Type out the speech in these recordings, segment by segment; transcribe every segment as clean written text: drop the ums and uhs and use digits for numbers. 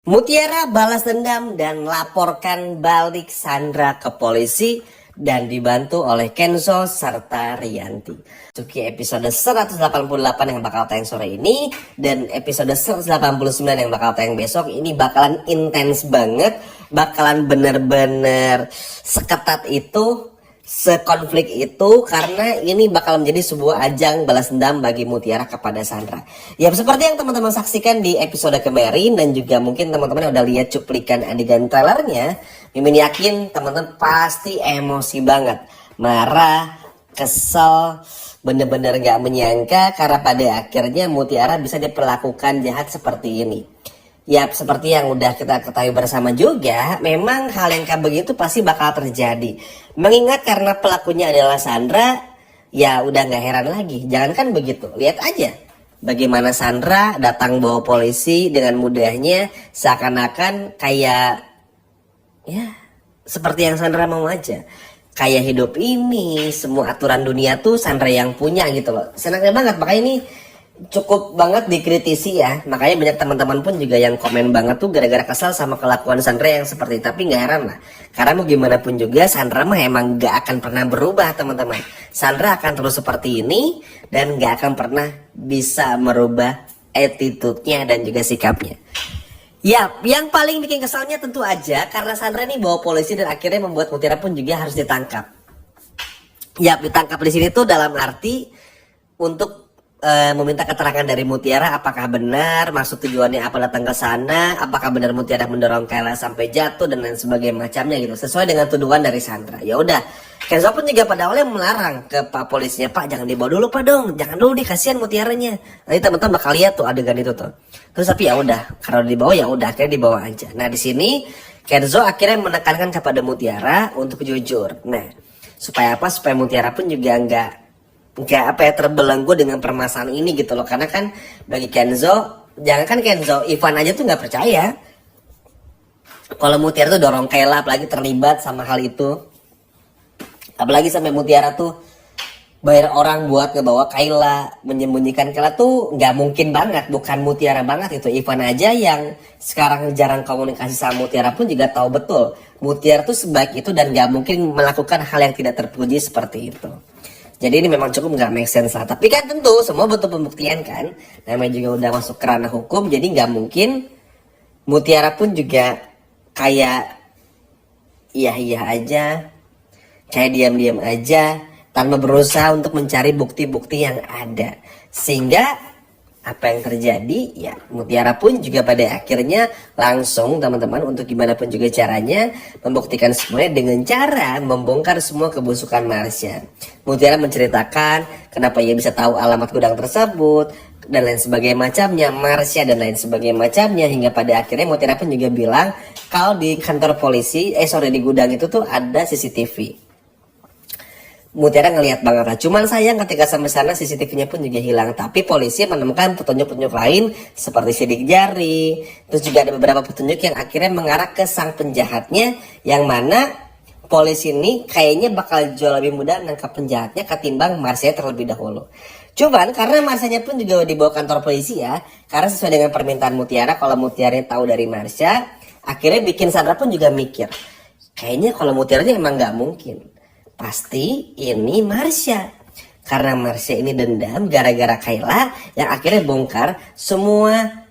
Mutiara balas dendam dan laporkan balik Sandra ke polisi dan dibantu oleh Kenzo serta Rianti. Masuki episode 188 yang bakal tayang sore ini dan episode 189 yang bakal tayang besok. Ini bakalan intens banget, bakalan bener-bener seketat itu, sekonflik itu, karena ini bakal menjadi sebuah ajang balas dendam bagi Mutiara kepada Sandra. Ya seperti yang teman-teman saksikan di episode kemarin dan juga mungkin teman-teman udah lihat cuplikan adegan trailernya, Mimin yakin teman-teman pasti emosi banget, marah, kesel, bener-bener gak menyangka karena pada akhirnya Mutiara bisa diperlakukan jahat seperti ini. Ya seperti yang udah kita ketahui bersama juga, memang hal yang kayak begitu pasti bakal terjadi. Mengingat karena pelakunya adalah Sandra, ya udah gak heran lagi. Jangankan begitu, lihat aja bagaimana Sandra datang bawa polisi dengan mudahnya, seakan-akan kayak ya seperti yang Sandra mau aja. Kayak hidup ini, semua aturan dunia tuh Sandra yang punya gitu loh. Senangnya banget, makanya ini cukup banget dikritisi ya. Makanya banyak teman-teman pun juga yang komen banget tuh gara-gara kesal sama kelakuan Sandra yang seperti itu. Tapi gak heran lah, karena mau gimana pun juga Sandra mah emang gak akan pernah berubah teman-teman. Sandra akan terus seperti ini dan gak akan pernah bisa merubah attitude-nya dan juga sikapnya. Ya, yang paling bikin kesalnya tentu aja karena Sandra ini bawa polisi dan akhirnya membuat Mutiara pun juga harus ditangkap. Ya, ditangkap di sini tuh dalam arti untuk meminta keterangan dari Mutiara apakah benar maksud tujuannya apa datang ke sana, apakah benar Mutiara mendorong Kayla sampai jatuh dan lain sebagainya macamnya gitu, sesuai dengan tuduhan dari Sandra. Ya udah, Kenzo pun juga pada awalnya melarang ke Pak polisinya, Pak jangan dibawa dulu Pak dong, jangan dulu deh kasihan Mutiaranya. Nanti teman-teman bakal lihat tuh adegan itu tuh. Terus tapi ya udah, kalau dibawa ya udah akhirnya dibawa aja. Nah di sini Kenzo akhirnya menekankan kepada Mutiara untuk jujur. Nah supaya apa? Supaya Mutiara pun juga nggak terbelenggu dengan permasalahan ini gitu loh. Karena kan bagi Kenzo, jangankan Kenzo, Ivan aja tuh nggak percaya kalau Mutiara tuh dorong Kayla, apalagi terlibat sama hal itu, apalagi sampai Mutiara tuh bayar orang buat ngebawa Kayla, menyembunyikan Kayla tuh nggak mungkin banget, bukan Mutiara banget itu. Ivan aja yang sekarang jarang komunikasi sama Mutiara pun juga tahu betul Mutiara tuh sebaik itu dan nggak mungkin melakukan hal yang tidak terpuji seperti itu. Jadi ini memang cukup nggak make sense lah. Tapi kan tentu semua butuh pembuktian kan. Namanya juga udah masuk ke ranah hukum. Jadi nggak mungkin Mutiara pun juga kayak iya aja, kayak diam-diam aja, tanpa berusaha untuk mencari bukti-bukti yang ada. Sehingga apa yang terjadi ya Mutiara pun juga pada akhirnya langsung teman-teman untuk gimana pun juga caranya membuktikan semuanya dengan cara membongkar semua kebusukan Marsha. Mutiara menceritakan kenapa ia bisa tahu alamat gudang tersebut dan lain sebagainya macamnya, Marsha dan lain sebagainya macamnya, hingga pada akhirnya Mutiara pun juga bilang kalau di kantor polisi di gudang itu tuh ada CCTV. Mutiara ngelihat banget lah. Cuman sayang ketika sampai sana CCTV-nya pun juga hilang. Tapi polisi menemukan petunjuk-petunjuk lain seperti sidik jari. Terus juga ada beberapa petunjuk yang akhirnya mengarah ke sang penjahatnya, yang mana polisi ini kayaknya bakal jauh lebih mudah nangkap penjahatnya ketimbang Marsha terlebih dahulu. Cuman karena Marshanya pun juga dibawa kantor polisi ya, karena sesuai dengan permintaan Mutiara, kalau Mutiara tahu dari Marsha, akhirnya bikin Sandra pun juga mikir, kayaknya kalau Mutiaranya emang nggak mungkin. Pasti ini Marsha, karena Marsha ini dendam gara-gara Kayla yang akhirnya bongkar semua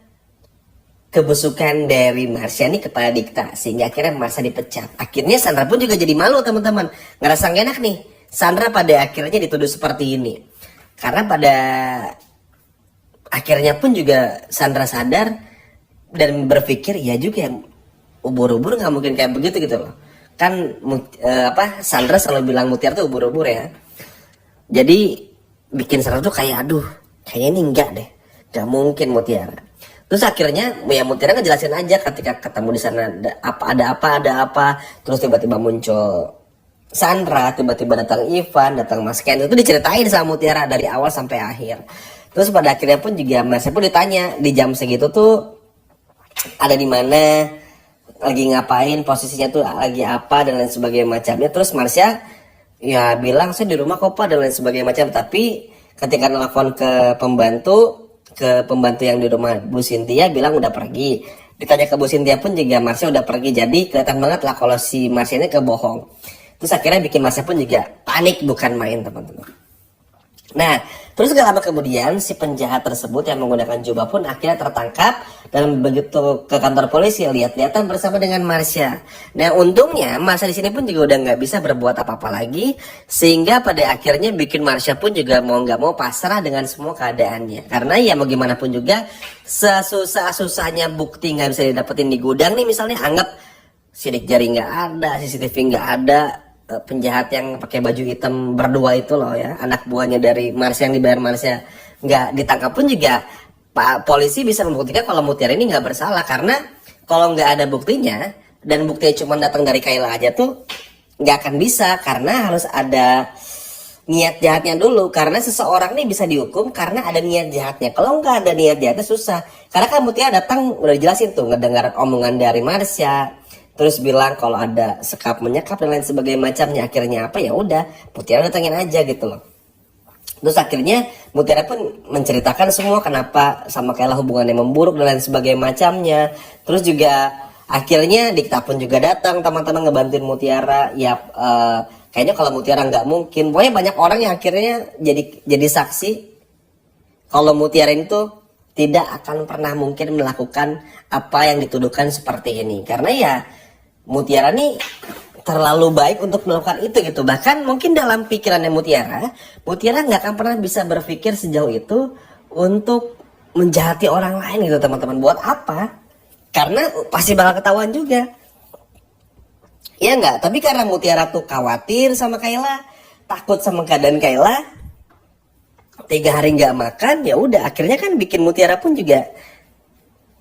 kebusukan dari Marsha ini kepada Dikta, sehingga akhirnya Marsha dipecat. Akhirnya Sandra pun juga jadi malu teman-teman, ngerasa gak enak nih Sandra pada akhirnya dituduh seperti ini. Karena pada akhirnya pun juga Sandra sadar dan berpikir ya juga ubur-ubur gak mungkin kayak begitu gitu loh. Kan Sandra selalu bilang Mutiara tuh ubur-ubur ya. Jadi bikin Sandra tuh kayak aduh, kayaknya ini enggak deh, gak mungkin Mutiara. Terus akhirnya ya Mutiara ngejelasin aja ketika ketemu di sana ada apa. Terus tiba-tiba muncul Sandra, tiba-tiba datang Ivan, datang Mas Ken, itu diceritain sama Mutiara dari awal sampai akhir. Terus pada akhirnya pun juga Marsha pun ditanya di jam segitu tuh ada di mana, lagi ngapain, posisinya tuh lagi apa dan lain sebagainya macamnya. Terus Marsha ya bilang saya di rumah kok Pak dan lain sebagainya macam. Tapi ketika nelfon ke pembantu yang di rumah Bu Cynthia bilang udah pergi. Ditanya ke Bu Cynthia pun juga Marsha udah pergi, jadi kelihatan banget lah kalau si Marsha ini kebohong. Terus akhirnya bikin Marsha pun juga panik bukan main teman-teman. Nah, terus gak lama kemudian si penjahat tersebut yang menggunakan jubah pun akhirnya tertangkap dan begitu ke kantor polisi lihat-lihatan bersama dengan Marsha. Nah, untungnya Marsha di sini pun juga udah nggak bisa berbuat apa-apa lagi, sehingga pada akhirnya bikin Marsha pun juga mau nggak mau pasrah dengan semua keadaannya. Karena ya mau gimana pun juga sesusah-susahnya bukti nggak bisa didapetin di gudang nih, misalnya anggap sidik jari nggak ada, CCTV nggak ada, penjahat yang pakai baju hitam berdua itu loh ya, anak buahnya dari Marsha yang dibayar Marsha nggak ditangkap pun juga Pak polisi bisa membuktikan kalau Mutiara ini nggak bersalah. Karena kalau nggak ada buktinya dan buktinya cuma datang dari Kayla aja tuh nggak akan bisa, karena harus ada niat jahatnya dulu. Karena seseorang nih bisa dihukum karena ada niat jahatnya. Kalau nggak ada niat jahatnya susah. Karena kan Mutiara datang udah dijelasin tuh, ngedengar omongan dari Marsha, terus bilang kalau ada sekap menyekap dan lain sebagainya macamnya. Akhirnya apa, ya udah Mutiara datangin aja gitu loh. Terus akhirnya Mutiara pun menceritakan semua kenapa sama Kayla hubungannya memburuk dan lain sebagainya macamnya. Terus juga akhirnya Dikta pun juga datang teman-teman ngebantuin Mutiara. Ya kayaknya kalau Mutiara nggak mungkin, pokoknya banyak orang yang akhirnya jadi saksi kalau Mutiara itu tidak akan pernah mungkin melakukan apa yang dituduhkan seperti ini. Karena ya Mutiara nih terlalu baik untuk melakukan itu gitu. Bahkan mungkin dalam pikirannya Mutiara nggak akan pernah bisa berpikir sejauh itu untuk menjahati orang lain gitu teman-teman. Buat apa? Karena pasti bakal ketahuan juga. Ya nggak? Tapi karena Mutiara tuh khawatir sama Kayla, takut sama keadaan Kayla, 3 hari nggak makan, ya udah akhirnya kan bikin Mutiara pun juga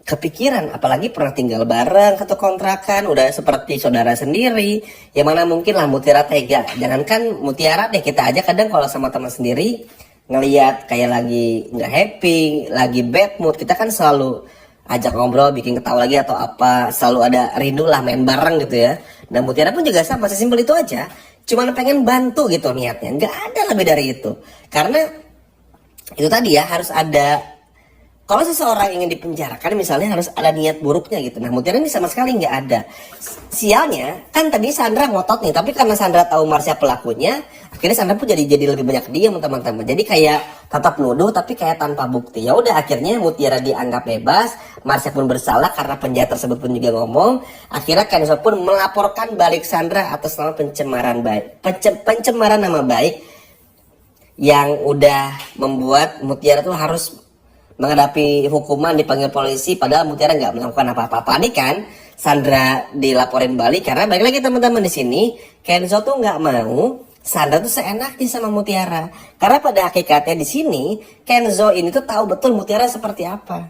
kepikiran. Apalagi pernah tinggal bareng atau kontrakan, udah seperti saudara sendiri, ya mana mungkin lah Mutiara tega. Jangankan Mutiara deh, kita aja kadang kalau sama teman sendiri ngelihat kayak lagi nggak happy, lagi bad mood, kita kan selalu ajak ngobrol, bikin ketawa lagi atau apa, selalu ada rindu lah main bareng gitu ya. Dan Mutiara pun juga sama, sesimpel itu aja, cuman pengen bantu gitu niatnya, nggak ada lebih dari itu. Karena itu tadi ya, harus ada, kalau seseorang ingin dipenjarakan misalnya harus ada niat buruknya gitu. Nah Mutiara ini sama sekali nggak ada. Sialnya kan tadi Sandra ngotot nih, tapi karena Sandra tahu Marsha pelakunya, akhirnya Sandra pun jadi lebih banyak diam teman-teman. Jadi kayak tetap nuduh tapi kayak tanpa bukti. Ya udah akhirnya Mutiara dianggap bebas, Marsha pun bersalah karena penjahat tersebut pun juga ngomong. Akhirnya Kenzo pun melaporkan balik Sandra atas nama pencemaran nama baik yang udah membuat Mutiara tuh harus menghadapi hukuman, dipanggil polisi, padahal Mutiara nggak melakukan apa-apa. Panik kan Sandra dilaporin balik. Karena balik lagi teman-teman, di sini Kenzo tuh nggak mau Sandra tuh seenaknya sama Mutiara. Karena pada hakikatnya di sini Kenzo ini tuh tahu betul Mutiara seperti apa.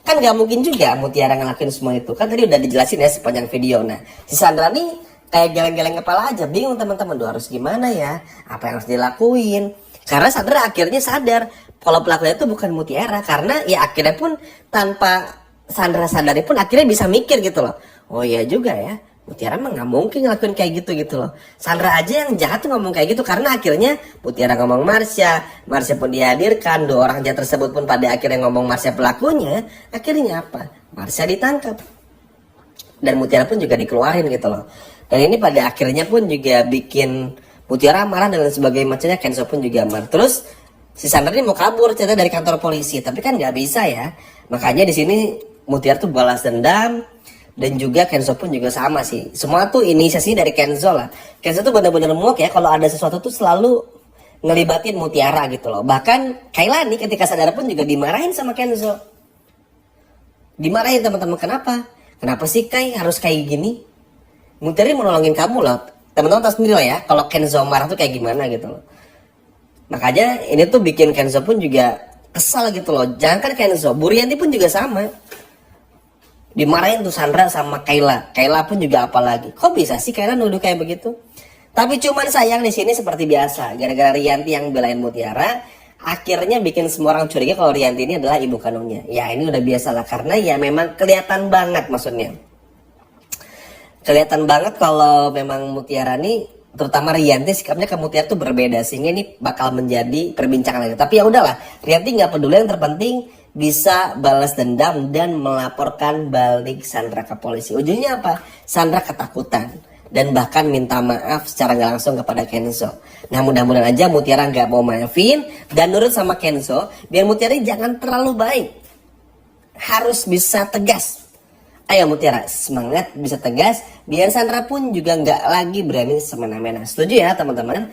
Kan nggak mungkin juga Mutiara ngelakuin semua itu. Kan tadi udah dijelasin ya sepanjang video. Nah si Sandra nih kayak geleng-geleng kepala aja, bingung teman-teman, harus gimana ya, apa yang harus dilakuin. Karena Sandra akhirnya sadar kalau pelakunya itu bukan Mutiara. Karena ya akhirnya pun tanpa Sandra sadari pun akhirnya bisa mikir gitu loh. Oh iya juga ya, Mutiara mah nggak mungkin ngelakuin kayak gitu loh. Sandra aja yang jahat tuh ngomong kayak gitu. Karena akhirnya Mutiara ngomong Marsha pun dihadirkan, 2 orang jahat tersebut pun pada akhirnya ngomong Marsha pelakunya. Akhirnya apa? Marsha ditangkap dan Mutiara pun juga dikeluarin gitu loh. Dan ini pada akhirnya pun juga bikin Mutiara marah dan lain sebagainya macamnya. Kenzo pun juga marah. Terus si Sandra ini mau kabur cerita dari kantor polisi, tapi kan nggak bisa ya. Makanya di sini Mutiara tuh balas dendam, dan juga Kenzo pun juga sama sih. Semua tuh inisiasinya dari Kenzo lah. Kenzo tuh bener-bener muak ya kalau ada sesuatu tuh selalu ngelibatin Mutiara gitu loh. Bahkan Kayla nih ketika sadar pun juga dimarahin sama Kenzo. Dimarahin teman-teman, kenapa sih Kay harus kayak gini? Mutiara mau nolongin kamu loh. Teman-teman tahu sendiri lah ya kalau Kenzo marah tuh kayak gimana gitu loh. Makanya ini tuh bikin Kenzo pun juga kesal gitu loh. Jangan kan Kenzo, Bu Rianti pun juga sama. Dimarahin tuh Sandra sama Kayla. Kayla pun juga apalagi. Kok bisa sih Kayla nuduh kayak begitu? Tapi cuman sayang di sini seperti biasa, gara-gara Rianti yang belain Mutiara, akhirnya bikin semua orang curiga kalau Rianti ini adalah ibu kandungnya. Ya ini udah biasa lah, karena ya memang kelihatan banget maksudnya. Kelihatan banget kalau memang Mutiara nih, terutama Rianti sikapnya ke Mutiara tuh berbeda, sehingga ini bakal menjadi perbincangan lagi. Tapi ya udahlah, Rianti nggak peduli, yang terpenting bisa balas dendam dan melaporkan balik Sandra ke polisi. Ujungnya apa? Sandra ketakutan dan bahkan minta maaf secara nggak langsung kepada Kenzo. Nah, mudah-mudahan aja Mutiara nggak mau maafin dan nurut sama Kenzo, biar Mutiara jangan terlalu baik. Harus bisa tegas. Ayo Mutiara, semangat bisa tegas, biar Sandra pun juga nggak lagi berani semena-mena. Setuju ya teman-teman?